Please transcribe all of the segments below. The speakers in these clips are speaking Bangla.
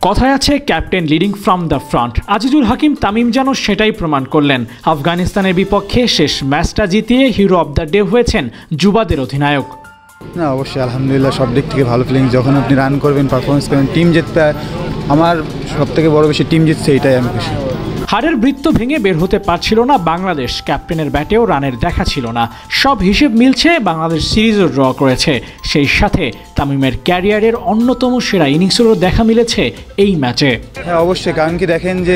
কথায় আছে captain leading from the front. Azizul Hakim Tamim যেন সেটাই প্রমাণ করলেন। আফগানিস্তানের বিপক্ষে শেষ ম্যাচটা জিতিয়ে হিরো অব দ্য ডে হয়েছেন যুবাদের অধিনায়ক। না, অবশ্যই আলহামদুলিল্লাহ, সব দিক থেকে ভালো ফিলিংস। যখন আপনি রান করবেন, পারফরমেন্স করবেন, টিম জিতবে, আমার সবথেকে বড় বেশি টিম জিতছে, এটাই আমি খুশি। হারের বৃত্ত ভেঙে বের হতে পারছিল না বাংলাদেশ। ক্যাপ্টেনের ব্যাটেও রানের দেখা ছিল না। সব হিসেব মিলছে, বাংলাদেশ সিরিজও ড্র করেছে। সেই সাথে তামিমের ক্যারিয়ারের অন্যতম সেরা ইনিংসেরও দেখা মিলেছে এই ম্যাচে। হ্যাঁ, অবশ্যই, কারণ কি দেখেন যে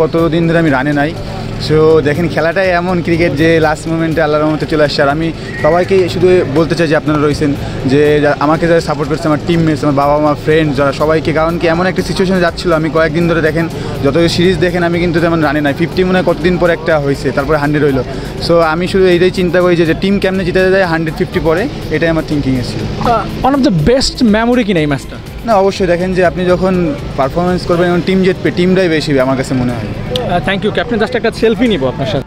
কতদিন ধরে আমি রানে নাই। সো দেখেন, খেলাটাই এমন ক্রিকেট যে লাস্ট মোমেন্টে আল্লাহর রহমতে চলে আসছে। আর আমি সবাইকে শুধু বলতে চাই যে আপনারা রয়েছেন, যে আমাকে যারা সাপোর্ট করছে, আমার টিমমেটস, আমার বাবা মা, ফ্রেন্ড, যারা সবাইকে। কারণ কি এমন একটা সিচুয়েশনে যাচ্ছিলো, আমি কয়েকদিন ধরে দেখেন যত সিরিজ দেখেন আমি কিন্তু তেমন রানে নাই। 50 মনে হয় কতদিন পরে একটা হয়েছে, তারপরে 100 হইলো। সো আমি শুধু এইটাই চিন্তা করি যে টিম কেমনে জিতে যায় 150 পরে, এটাই আমার থিঙ্কিং এসেছিল। One of the best memory কিনা এই ম্যাচটা? না, অবশ্যই দেখেন যে আপনি যখন পারফরমেন্স করবেন এবং টিম জিতবে, টিমটাই বেশি আমার কাছে মনে হয়। Thank you captain. জাস্ট একটা সেলফি নিব আপনার সাথে।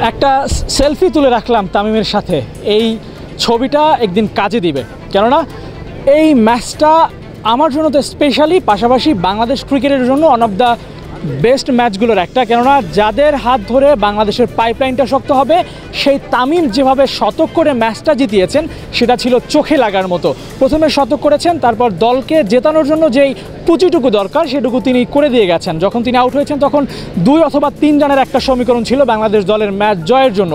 একটা সেলফি তুলে রাখলাম তামিমের সাথে। এই ছবিটা একদিন কাজে দিবে, কেননা এই ম্যাচটা আমার জন্য তো স্পেশালি, পাশাপাশি বাংলাদেশ ক্রিকেটের জন্য ওয়ান অফ দ্য বেস্ট ম্যাচগুলোর একটা। কেননা যাদের হাত ধরে বাংলাদেশের পাইপলাইনটা শক্ত হবে, সেই তামিম যেভাবে শতক করে ম্যাচটা জিতিয়েছেন, সেটা ছিল চোখে লাগার মতো। প্রথমে শতক করেছেন, তারপর দলকে জেতানোর জন্য যেই পুঁজিটুকু দরকার সেটুকু তিনি করে দিয়ে গেছেন। যখন তিনি আউট হয়েছেন, তখন 2 অথবা 3 রানের একটা সমীকরণ ছিল বাংলাদেশ দলের ম্যাচ জয়ের জন্য।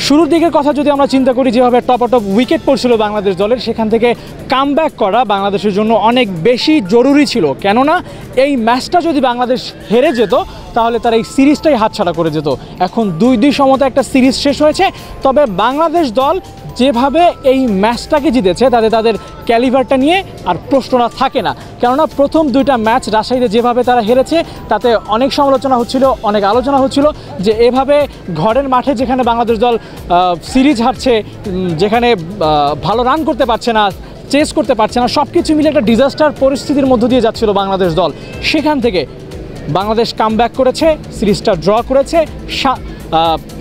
শুরুর দিকের কথা যদি আমরা চিন্তা করি, যেভাবে টপ উইকেট পড়ছিল বাংলাদেশ দলের, সেখান থেকে কামব্যাক করা বাংলাদেশের জন্য অনেক বেশি জরুরি ছিল। কেননা এই ম্যাচটা যদি বাংলাদেশ হেরে যেত, তাহলে তারা এই সিরিজটাই হাতছাড়া করে যেত। এখন 2-2 সমতা একটা সিরিজ শেষ হয়েছে। তবে বাংলাদেশ দল যেভাবে এই ম্যাচটাকে জিতেছে, তাতে তাদের ক্যালিভারটা নিয়ে আর প্রশ্নটা থাকে না। কেননা প্রথম 2টা ম্যাচ রাজশাহীতে যেভাবে তারা হেরেছে, তাতে অনেক সমালোচনা হচ্ছিল, অনেক আলোচনা হচ্ছিল যে এভাবে ঘরের মাঠে যেখানে বাংলাদেশ দল সিরিজ হারছে, যেখানে ভালো রান করতে পারছে না, চেস করতে পারছে না, সব কিছু মিলে একটা ডিজাস্টার পরিস্থিতির মধ্য দিয়ে যাচ্ছিল বাংলাদেশ দল। সেখান থেকে বাংলাদেশ কামব্যাক করেছে, সিরিজটা ড্র করেছে,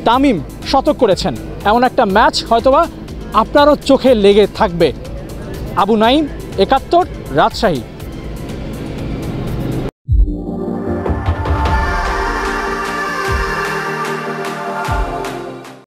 তামিম শতক করেছেন। এমন একটা ম্যাচ হয়তোবা আপনারও চোখে লেগে থাকবে। আবু নাইম, 71, রাজশাহী।